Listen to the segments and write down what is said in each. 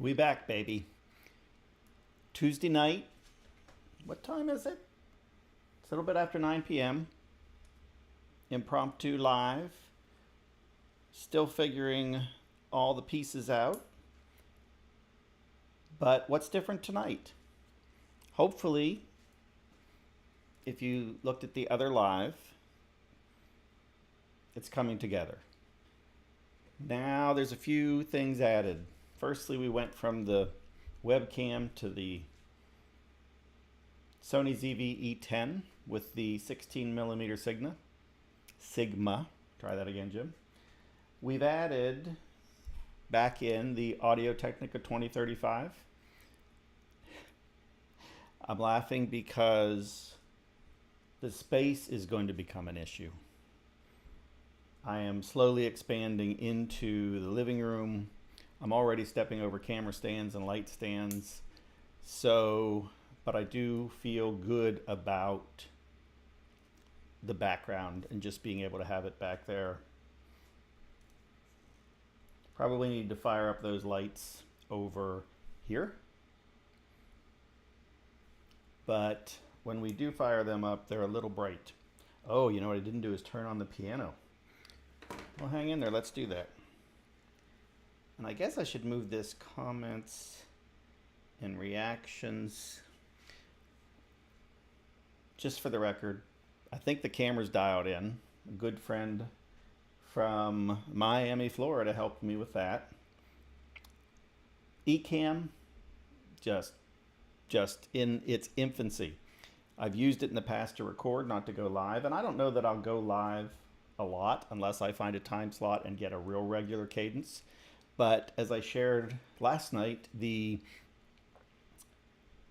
We back, baby. Tuesday night. What time is it? It's a little bit after 9 p.m. Impromptu live. Still figuring all the pieces out. But what's different tonight? Hopefully, if you looked at the other live, it's coming together. Now there's a few things added. Firstly, we went from the webcam to the Sony ZV-E10 with the 16mm Sigma. Try that again, Jim. We've added back in the Audio-Technica 2035. I'm laughing because the space is going to become an issue. I am slowly expanding into the living room. I'm already stepping over camera stands and light stands. But I do feel good about the background and just being able to have it back there. Probably need to fire up those lights over here. But when we do fire them up, they're a little bright. Oh, you know what I didn't do is turn on the piano. Well, hang in there, let's do that. And I guess I should move this comments and reactions. Just for the record, I think the camera's dialed in. A good friend from Miami, Florida helped me with that. Ecamm, just in its infancy. I've used it in the past to record, not to go live, and I don't know that I'll go live a lot unless I find a time slot and get a real regular cadence. But as I shared last night, the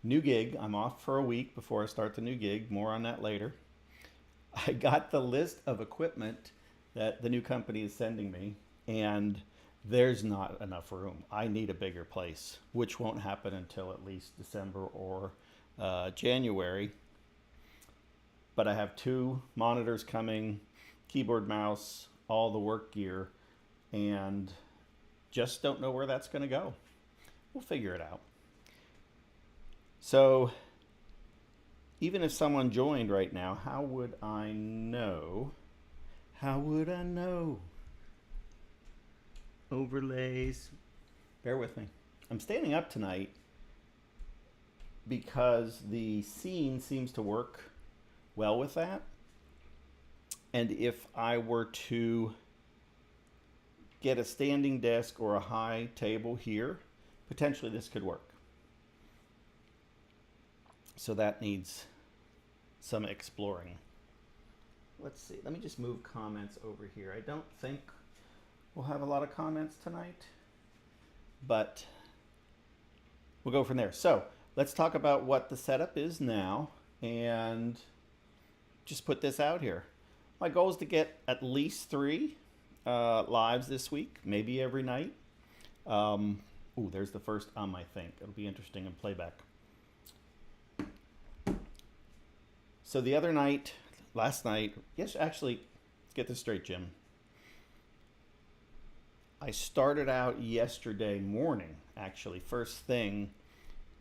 new gig, I'm off for a week before I start the new gig, more on that later. I got the list of equipment that the new company is sending me, and there's not enough room. I need a bigger place, which won't happen until at least December or January. But I have 2 monitors coming, keyboard, mouse, all the work gear, and just don't know where that's going to go. We'll figure it out. So even if someone joined right now, how would I know? How would I know? Overlays. Bear with me. I'm standing up tonight because the scene seems to work well with that. And if I were to get a standing desk or a high table here, potentially this could work. So that needs some exploring. Let's see, let me just move comments over here. I don't think we'll have a lot of comments tonight, but we'll go from there. So let's talk about what the setup is now and just put this out here. My goal is to get at least 3 lives this week, maybe every night. Ooh, there's the first I think. It'll be interesting in playback. So the other night, last night, yes, actually, let's get this straight, Jim. I started out yesterday morning, actually, first thing,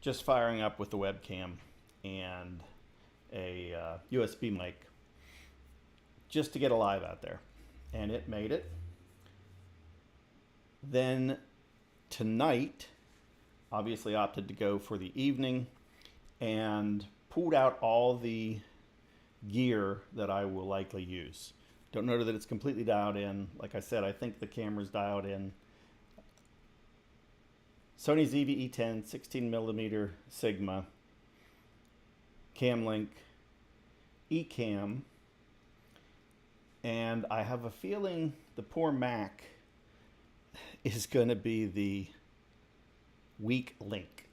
just firing up with the webcam and a USB mic, just to get a live out there. And it made it. Then tonight, obviously opted to go for the evening and pulled out all the gear that I will likely use. Don't know that it's completely dialed in. Like I said, I think the camera's dialed in. Sony ZV-E10 16mm Sigma, Camlink, Ecamm, and I have a feeling the poor Mac is going to be the weak link.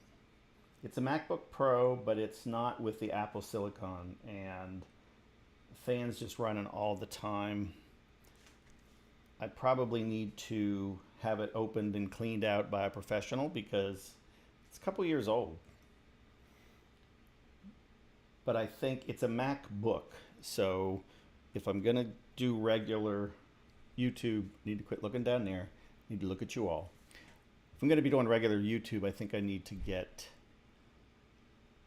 It's a MacBook Pro, but it's not with the Apple Silicon, and fans just running all the time. I probably need to have it opened and cleaned out by a professional because it's a couple years old. But I think it's a MacBook, so if I'm gonna do regular YouTube, need to quit looking down there, need to look at you all. I'm going to be doing regular YouTube, I think I need to get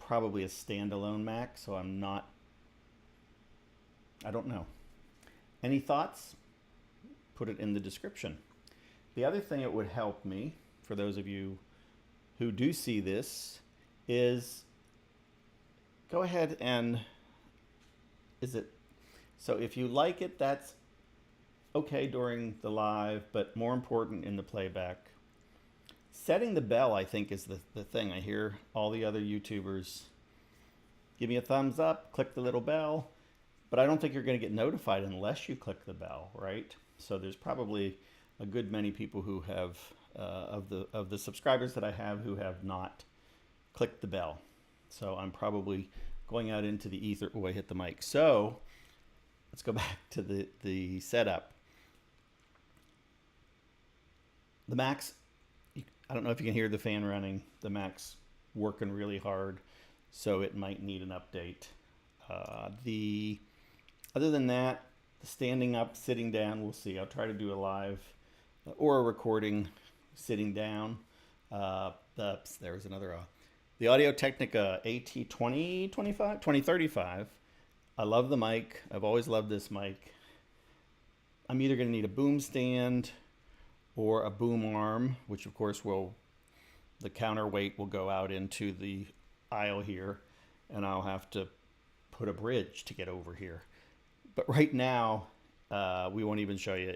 probably a standalone Mac, so I don't know. Any thoughts? Put it in the description. The other thing that would help me, for those of you who do see this, is go ahead and, so if you like it, that's okay during the live, but more important in the playback. Setting the bell, I think, is the thing. I hear all the other YouTubers give me a thumbs up, click the little bell, but I don't think you're going to get notified unless you click the bell, right? So there's probably a good many people who have, of the subscribers that I have, who have not clicked the bell. So I'm probably going out into the ether. Oh, I hit the mic. So let's go back to the setup. The Mac's, I don't know if you can hear the fan running. The Mac's working really hard, so it might need an update. Other than that, the standing up, sitting down, we'll see. I'll try to do a live or a recording sitting down. There's another, the Audio-Technica AT2035. I love the mic. I've always loved this mic. I'm either going to need a boom stand or a boom arm, which of course the counterweight will go out into the aisle here, and I'll have to put a bridge to get over here. But right now, we won't even show you.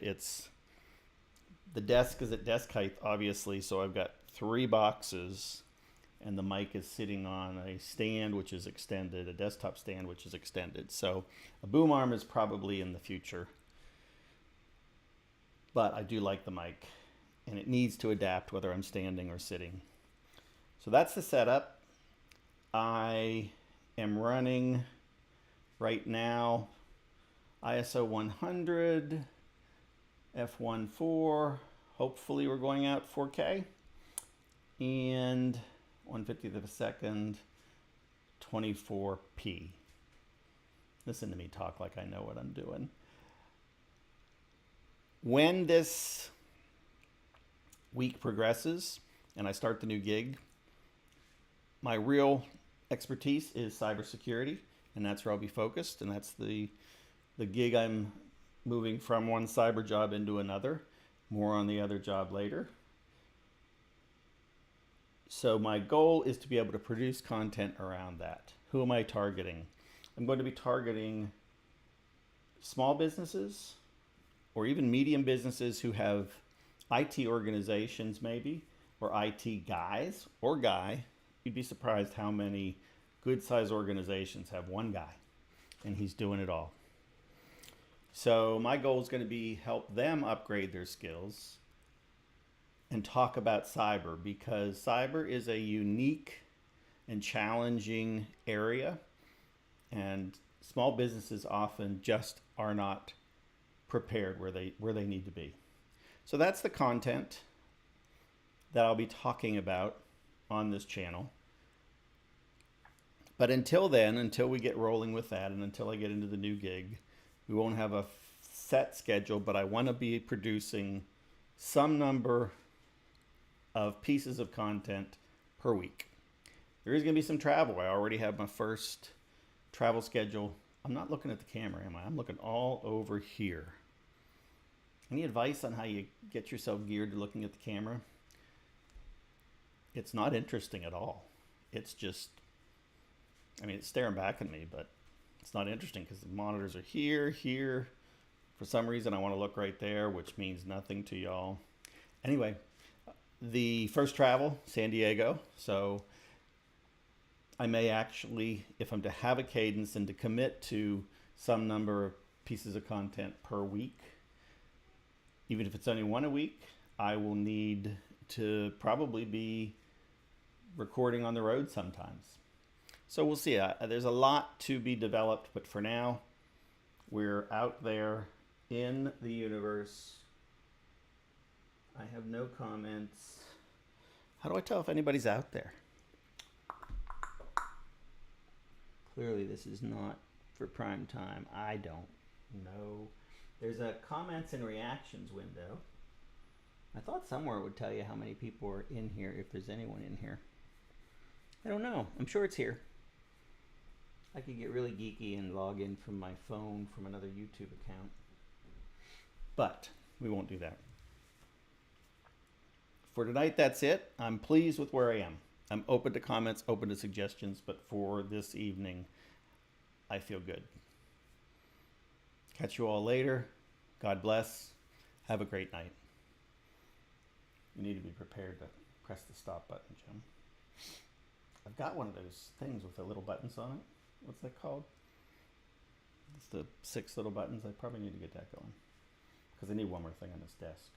The desk is at desk height, obviously, so I've got 3 boxes, and the mic is sitting on a stand which is extended, a desktop stand which is extended. So a boom arm is probably in the future. But I do like the mic, and it needs to adapt whether I'm standing or sitting. So that's the setup. I am running right now ISO 100, f1.4, hopefully we're going out 4K, and 1/50th of a second, 24p. Listen to me talk like I know what I'm doing. When this week progresses and I start the new gig, my real expertise is cybersecurity, and that's where I'll be focused, and that's the gig I'm moving from one cyber job into another. More on the other job later. So my goal is to be able to produce content around that. Who am I targeting? I'm going to be targeting small businesses or even medium businesses who have IT organizations maybe, or IT guys or guy. You'd be surprised how many good sized organizations have one guy and he's doing it all. So my goal is going to be help them upgrade their skills and talk about cyber, because cyber is a unique and challenging area, and small businesses often just are not prepared where they need to be. So that's the content that I'll be talking about on this channel. But until then, until we get rolling with that, and until I get into the new gig, we won't have a set schedule, but I want to be producing some number of pieces of content per week. There is going to be some travel. I already have my first travel schedule. I'm not looking at the camera, am I? I'm looking all over here. Any advice on how you get yourself geared to looking at the camera? It's not interesting at all. It's just, I mean, it's staring back at me, but it's not interesting because the monitors are here. For some reason, I want to look right there, which means nothing to y'all. Anyway, the first travel, San Diego. So I may actually, if I'm to have a cadence and to commit to some number of pieces of content per week, even if it's only one a week, I will need to probably be recording on the road sometimes. So we'll see. There's a lot to be developed, but for now, we're out there in the universe. I have no comments. How do I tell if anybody's out there? Clearly, this is not for prime time. I don't know. There's a comments and reactions window. I thought somewhere it would tell you how many people are in here, if there's anyone in here. I don't know. I'm sure it's here. I could get really geeky and log in from my phone from another YouTube account. But we won't do that. For tonight, that's it. I'm pleased with where I am. I'm open to comments, open to suggestions, but for this evening, I feel good. Catch you all later. God bless. Have a great night. You need to be prepared to press the stop button, Jim. I've got one of those things with the little buttons on it. What's that called? It's the 6 little buttons. I probably need to get that going because I need one more thing on this desk.